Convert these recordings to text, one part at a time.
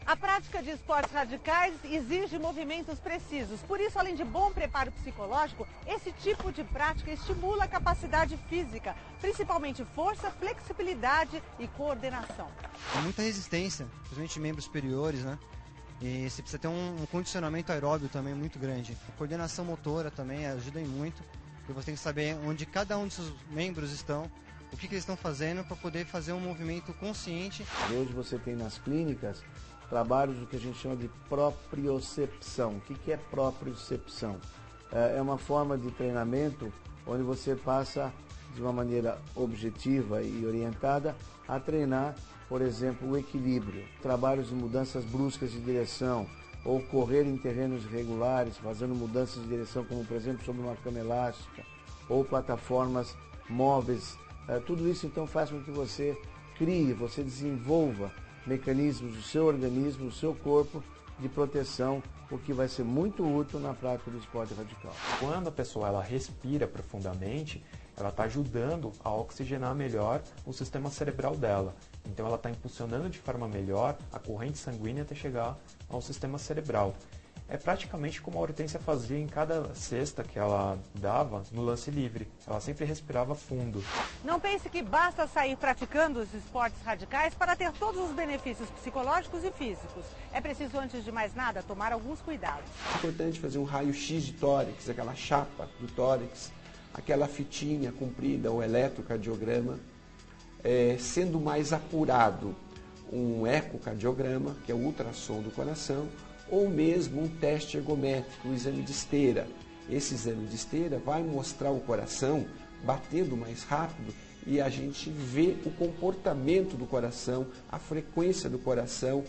A prática de esportes radicais exige movimentos precisos. Por isso, além de bom preparo psicológico, esse tipo de prática estimula a capacidade física, principalmente força, flexibilidade e coordenação. Tem muita resistência, principalmente membros superiores, né? E você precisa ter um condicionamento aeróbio também muito grande. A coordenação motora também ajuda muito. E você tem que saber onde cada um dos seus membros estão, o que eles estão fazendo para poder fazer um movimento consciente. Hoje você tem nas clínicas trabalhos do que a gente chama de propriocepção. O que é propriocepção? É uma forma de treinamento onde você passa de uma maneira objetiva e orientada a treinar, por exemplo, o equilíbrio. Trabalhos de mudanças bruscas de direção ou correr em terrenos irregulares, fazendo mudanças de direção, como por exemplo sobre uma cama elástica ou plataformas móveis. Tudo isso então faz com que você crie, você desenvolva mecanismos do seu organismo, do seu corpo de proteção, o que vai ser muito útil na prática do esporte radical. Quando a pessoa ela respira profundamente, ela está ajudando a oxigenar melhor o sistema cerebral dela. Então ela está impulsionando de forma melhor a corrente sanguínea até chegar ao sistema cerebral. É praticamente como a Hortência fazia em cada cesta que ela dava no lance livre. Ela sempre respirava fundo. Não pense que basta sair praticando os esportes radicais para ter todos os benefícios psicológicos e físicos. É preciso, antes de mais nada, tomar alguns cuidados. É importante fazer um raio-x de tórax, aquela chapa do tórax, aquela fitinha comprida, o eletrocardiograma, sendo mais apurado um ecocardiograma, que é o ultrassom do coração, ou mesmo um teste ergométrico, um exame de esteira. Esse exame de esteira vai mostrar o coração batendo mais rápido e a gente vê o comportamento do coração, a frequência do coração,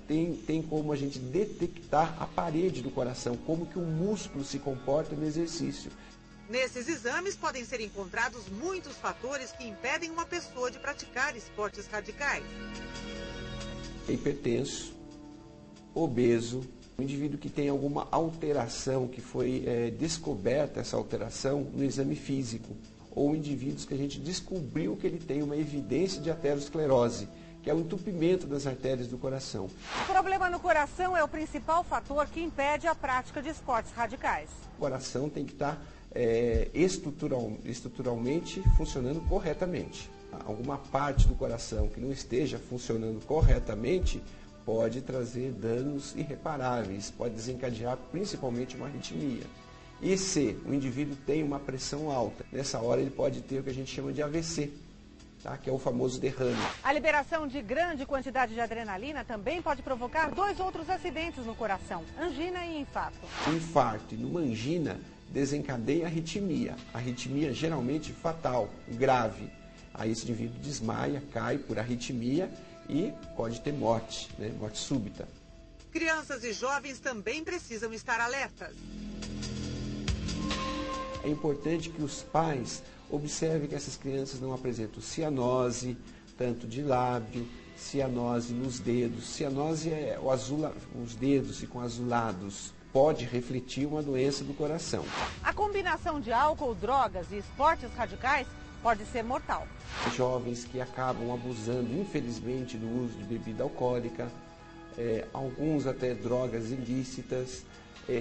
tem como a gente detectar a parede do coração, como que o músculo se comporta no exercício. Nesses exames podem ser encontrados muitos fatores que impedem uma pessoa de praticar esportes radicais. Hipertenso, obeso, um indivíduo que tem alguma alteração, que foi descoberta essa alteração no exame físico, ou indivíduos que a gente descobriu que ele tem uma evidência de aterosclerose, que é o entupimento das artérias do coração. O problema no coração é o principal fator que impede a prática de esportes radicais. O coração tem que estar estruturalmente funcionando corretamente. Alguma parte do coração que não esteja funcionando corretamente pode trazer danos irreparáveis, pode desencadear principalmente uma arritmia. E se o indivíduo tem uma pressão alta, nessa hora ele pode ter o que a gente chama de AVC, tá? Que é o famoso derrame. A liberação de grande quantidade de adrenalina também pode provocar 2 outros acidentes no coração, angina e infarto. O infarto e numa angina desencadeia arritmia. Arritmia geralmente fatal, grave. Aí esse indivíduo desmaia, cai por arritmia e pode ter morte, né? Morte súbita. Crianças e jovens também precisam estar alertas. É importante que os pais observem que essas crianças não apresentam cianose, tanto de lábio, cianose nos dedos. Cianose é os dedos ficam azulados. Pode refletir uma doença do coração. A combinação de álcool, drogas e esportes radicais pode ser mortal. Jovens que acabam abusando, infelizmente, do uso de bebida alcoólica, alguns até drogas ilícitas,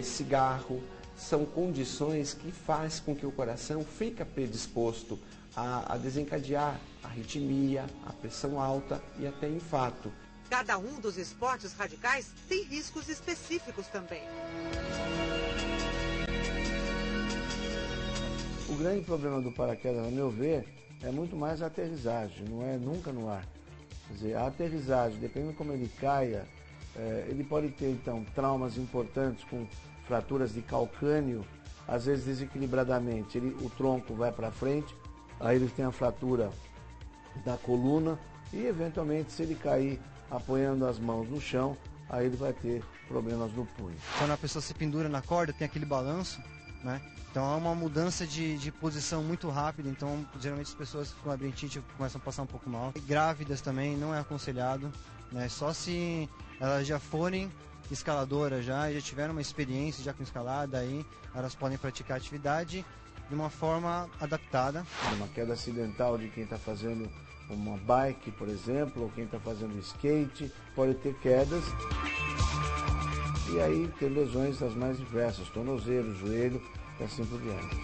cigarro, são condições que fazem com que o coração fique predisposto a desencadear arritmia, a pressão alta e até infarto. Cada um dos esportes radicais tem riscos específicos também. O grande problema do paraquedas, a meu ver, é muito mais a aterrissagem, não é nunca no ar. Quer dizer, a aterrissagem, dependendo de como ele caia, ele pode ter então traumas importantes com fraturas de calcânio, às vezes desequilibradamente. O tronco vai para frente, aí ele tem a fratura da coluna e eventualmente se ele cair apoiando as mãos no chão, aí ele vai ter problemas no punho. Quando a pessoa se pendura na corda, tem aquele balanço, né? Então é uma mudança de posição muito rápida, então geralmente as pessoas com labirintite começam a passar um pouco mal. E grávidas também não é aconselhado, né? Só se elas já forem escaladoras já tiveram uma experiência já com escalada, aí elas podem praticar atividade. de uma forma adaptada. Uma queda acidental de quem está fazendo uma bike, por exemplo, ou quem está fazendo skate, pode ter quedas. E aí ter lesões das mais diversas, tornozelo, joelho e assim por diante.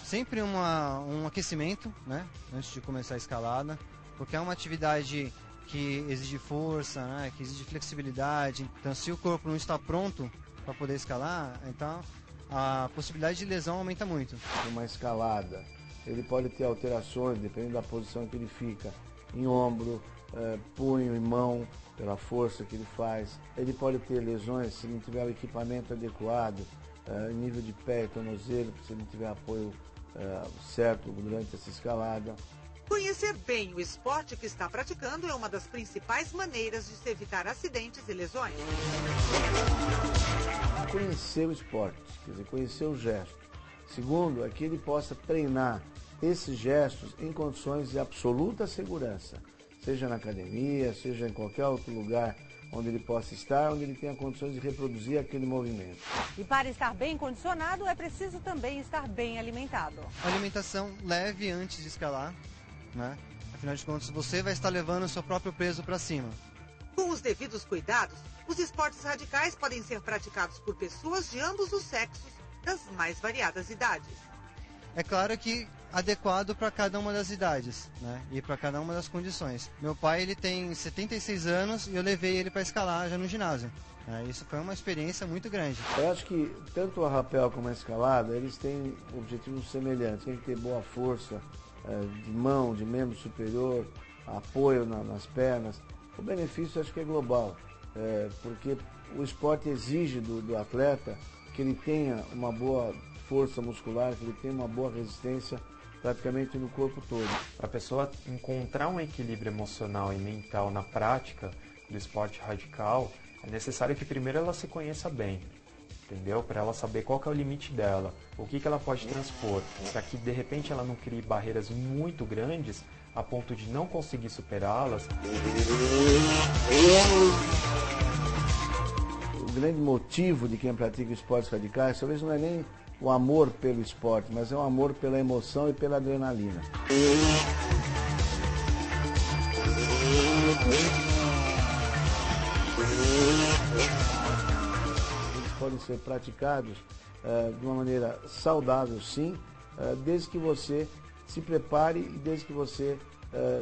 Sempre um aquecimento, né, antes de começar a escalada, porque é uma atividade que exige força, né, que exige flexibilidade. Então, se o corpo não está pronto para poder escalar, então a possibilidade de lesão aumenta muito. Uma escalada, ele pode ter alterações, dependendo da posição que ele fica, em ombro, punho e mão, pela força que ele faz. Ele pode ter lesões se não tiver o equipamento adequado, em nível de pé e tornozelo, se ele não tiver apoio certo durante essa escalada. Conhecer bem o esporte que está praticando é uma das principais maneiras de se evitar acidentes e lesões. Conhecer o esporte, quer dizer, conhecer o gesto. Segundo, é que ele possa treinar esses gestos em condições de absoluta segurança, seja na academia, seja em qualquer outro lugar onde ele possa estar, onde ele tenha condições de reproduzir aquele movimento. E para estar bem condicionado, é preciso também estar bem alimentado. Alimentação leve antes de escalar, né? Afinal de contas, você vai estar levando o seu próprio peso para cima. Com os devidos cuidados, os esportes radicais podem ser praticados por pessoas de ambos os sexos, das mais variadas idades. É claro que adequado para cada uma das idades, né? E para cada uma das condições. Meu pai, ele tem 76 anos e eu levei ele para escalar já no ginásio. Isso foi uma experiência muito grande. Eu acho que tanto a rapel como a escalada, eles têm objetivos semelhantes. Tem que ter boa força de mão, de membro superior, apoio nas pernas. O benefício acho que é global, porque o esporte exige do atleta que ele tenha uma boa força muscular, que ele tenha uma boa resistência praticamente no corpo todo. Para a pessoa encontrar um equilíbrio emocional e mental na prática do esporte radical, é necessário que primeiro ela se conheça bem, entendeu? Para ela saber qual que é o limite dela, o que ela pode transpor, para que de repente ela não crie barreiras muito grandes a ponto de não conseguir superá-las. O grande motivo de quem pratica esportes radicais talvez não é nem o amor pelo esporte, mas é o amor pela emoção e pela adrenalina. Eles podem ser praticados de uma maneira saudável, sim, desde que você se prepare e desde que você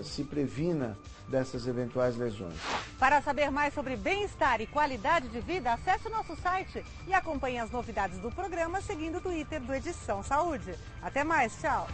se previna dessas eventuais lesões. Para saber mais sobre bem-estar e qualidade de vida, acesse o nosso site e acompanhe as novidades do programa seguindo o Twitter do Edição Saúde. Até mais, tchau!